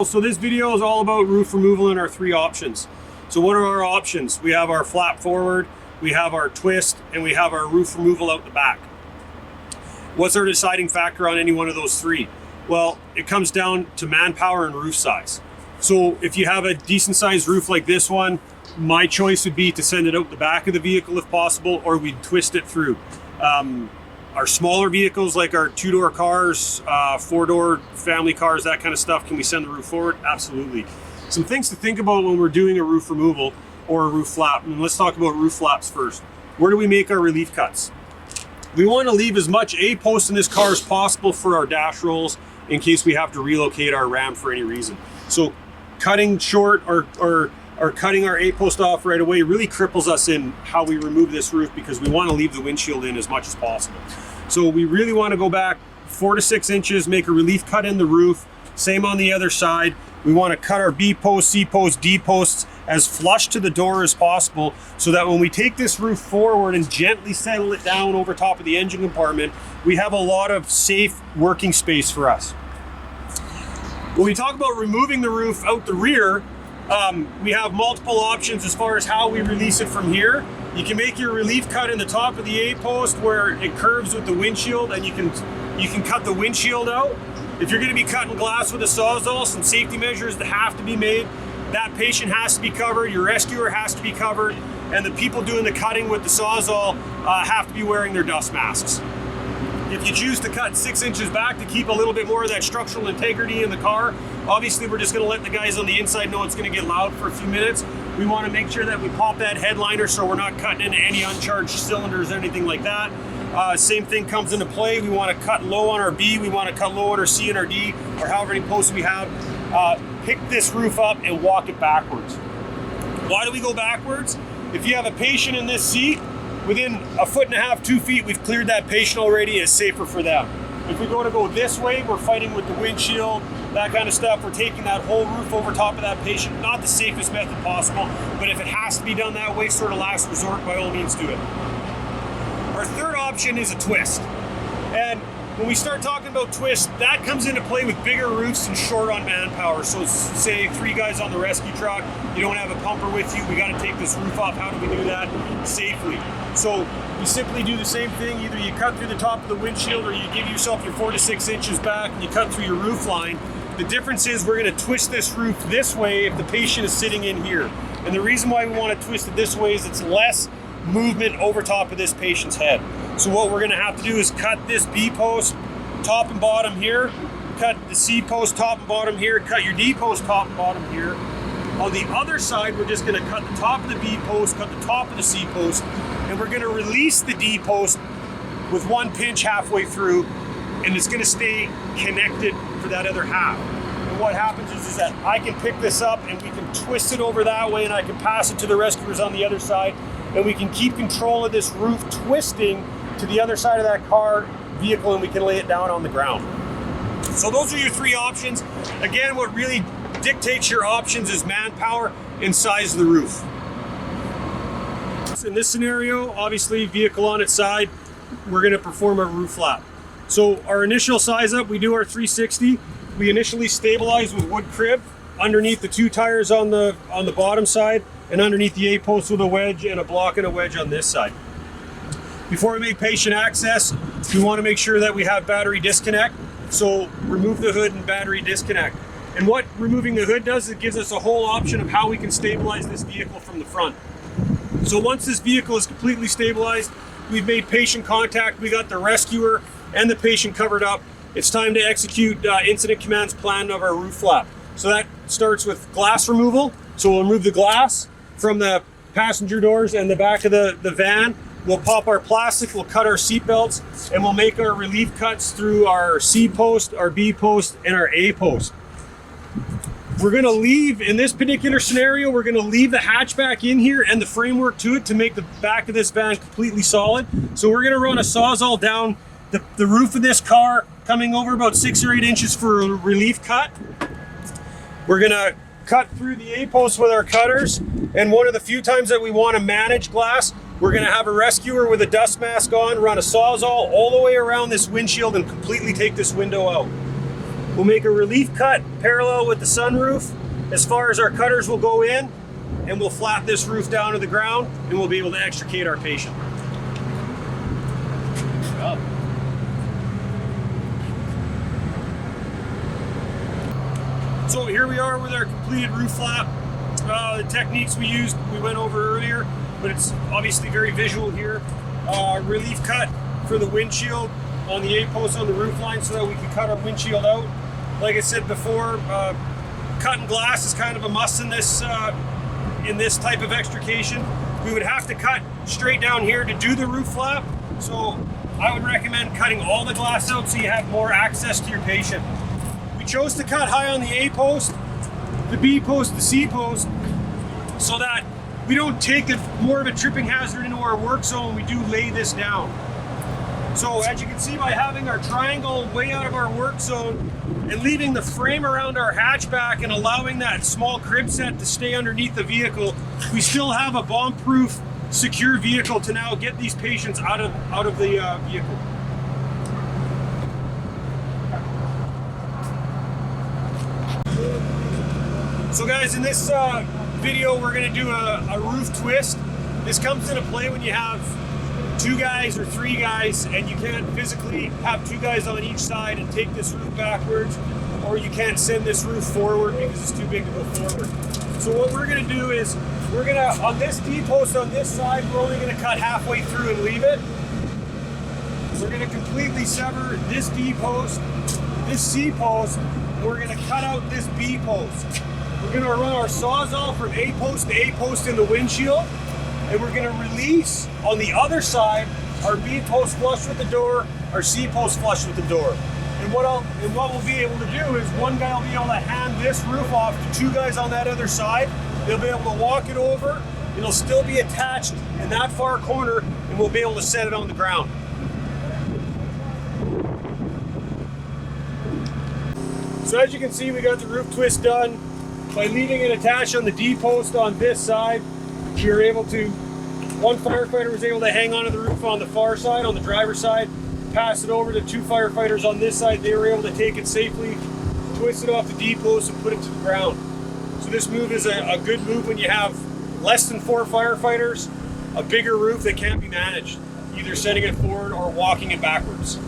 So this video is all about roof removal and our three options. So what are our options? We have our flap forward, we have our twist, and we have our roof removal out the back. What's our deciding factor on any one of those three? Well, it comes down to manpower and roof size. So if you have a decent sized roof like this one, my choice would be to send it out the back of the vehicle if possible, or we'd twist it through. Our smaller vehicles like our two-door cars, four-door family cars, that kind of stuff, can we send the roof forward? Absolutely. Some things to think about when we're doing a roof removal or a roof flap. And let's talk about roof flaps first. Where do we make our relief cuts? We want to leave as much A-post in this car as possible for our dash rolls in case we have to relocate our Ram for any reason. So cutting short or cutting our A-post off right away really cripples us in how we remove this roof, because we want to leave the windshield in as much as possible. So we really want to go back 4 to 6 inches, make a relief cut in the roof. Same on the other side. We want to cut our B-post, C-post, D-posts as flush to the door as possible, so that when we take this roof forward and gently settle it down over top of the engine compartment, we have a lot of safe working space for us. When we talk about removing the roof out the rear, we have multiple options as far as how we release it from here. You can make your relief cut in the top of the A-post where it curves with the windshield, and you can cut the windshield out. If you're going to be cutting glass with a Sawzall, some safety measures that have to be made. That patient has to be covered, your rescuer has to be covered, and the people doing the cutting with the Sawzall have to be wearing their dust masks. If you choose to cut 6 inches back to keep a little bit more of that structural integrity in the car, obviously we're just going to let the guys on the inside know it's going to get loud for a few minutes. We want to make sure that we pop that headliner so we're not cutting into any uncharged cylinders or anything like that. Same thing comes into play. We want to cut low on our B, we want to cut low on our C and our D, or however many posts we have. Pick this roof up and walk it backwards. Why do we go backwards? If you have a patient in this seat, within 1.5 feet, 2 feet, we've cleared that patient already. It's safer for them. If we go this way, we're fighting with the windshield, that kind of stuff. We're taking that whole roof over top of that patient. Not the safest method possible, but if it has to be done that way, sort of last resort, by all means do it. Our third option is a twist. And when we start talking about twist, that comes into play with bigger roofs and short on manpower. So say 3 guys on the rescue truck, you don't have a pumper with you, we got to take this roof off. How do we do that safely? So you simply do the same thing. Either you cut through the top of the windshield, or you give yourself your 4 to 6 inches back and you cut through your roof line. The difference is we're going to twist this roof this way if the patient is sitting in here. And the reason why we want to twist it this way is it's less movement over top of this patient's head. So what we're going to have to do is cut this B-post top and bottom here, cut the C-post top and bottom here, cut your D-post top and bottom here. On the other side, we're just going to cut the top of the B-post, cut the top of the C-post, and we're going to release the D-post with 1 pinch halfway through, and it's going to stay connected for that other half. And what happens is that I can pick this up and we can twist it over that way, and I can pass it to the rescuers on the other side, and we can keep control of this roof twisting to the other side of that vehicle, and we can lay it down on the ground. So those are your 3 options. Again, what really dictates your options is manpower and size of the roof. In this scenario, obviously vehicle on its side, we're going to perform a roof flap. So our initial size up, we do our 360. We initially stabilize with wood crib underneath the 2 tires on the bottom side, and underneath the A-post with a wedge, and a block and a wedge on this side. Before we make patient access, we want to make sure that we have battery disconnect. So remove the hood and battery disconnect. And what removing the hood does, it gives us a whole option of how we can stabilize this vehicle from the front. So once this vehicle is completely stabilized, we've made patient contact, we got the rescuer and the patient covered up, it's time to execute incident commands plan of our roof flap. So that starts with glass removal. So we'll remove the glass from the passenger doors and the back of the van. We'll pop our plastic, we'll cut our seat belts, and we'll make our relief cuts through our C-post, our B-post, and our A-post. We're going to leave, in this particular scenario, we're going to leave the hatchback in here and the framework to it to make the back of this van completely solid. So we're going to run a Sawzall down the roof of this car, coming over about 6 or 8 inches for a relief cut. We're going to cut through the A-post with our cutters, and one of the few times that we want to manage glass, we're going to have a rescuer with a dust mask on, run a Sawzall all the way around this windshield and completely take this window out. We'll make a relief cut parallel with the sunroof as far as our cutters will go in, and we'll flat this roof down to the ground, and we'll be able to extricate our patient. So here we are with our completed roof flap. The techniques we used, we went over earlier, but it's obviously very visual here. Relief cut for the windshield on the A-post on the roof line so that we can cut our windshield out. Like I said before, cutting glass is kind of a must in this type of extrication. We would have to cut straight down here to do the roof flap, so I would recommend cutting all the glass out so you have more access to your patient. We chose to cut high on the A-post, the B-post, the C-post, so that we don't take more of a tripping hazard into our work zone when we do lay this down. So as you can see, by having our triangle way out of our work zone and leaving the frame around our hatchback and allowing that small crib set to stay underneath the vehicle, we still have a bomb-proof, secure vehicle to now get these patients out of the vehicle. So guys, in this video, we're going to do a roof twist. This comes into play when you have 2 guys or 3 guys and you can't physically have 2 guys on each side and take this roof backwards, or you can't send this roof forward because it's too big to go forward. So what we're going to do is, we're going to, on this D-post on this side, we're only going to cut halfway through and leave it. We're going to completely sever this D-post, this C-post, and we're going to cut out this B-post. We're going to run our Sawzall from A-post to A-post in the windshield, and we're going to release on the other side our B-post flush with the door, our C-post flush with the door. And what we'll be able to do is, one guy will be able to hand this roof off to 2 guys on that other side. They'll be able to walk it over. It'll still be attached in that far corner, and we'll be able to set it on the ground. So as you can see, we got the roof twist done. By leaving it attached on the D-post on this side, we were able to, one firefighter was able to hang onto the roof on the far side, on the driver's side, pass it over to 2 firefighters on this side. They were able to take it safely, twist it off the D-post and put it to the ground. So this move is a good move when you have less than 4 firefighters, a bigger roof that can't be managed, either sending it forward or walking it backwards.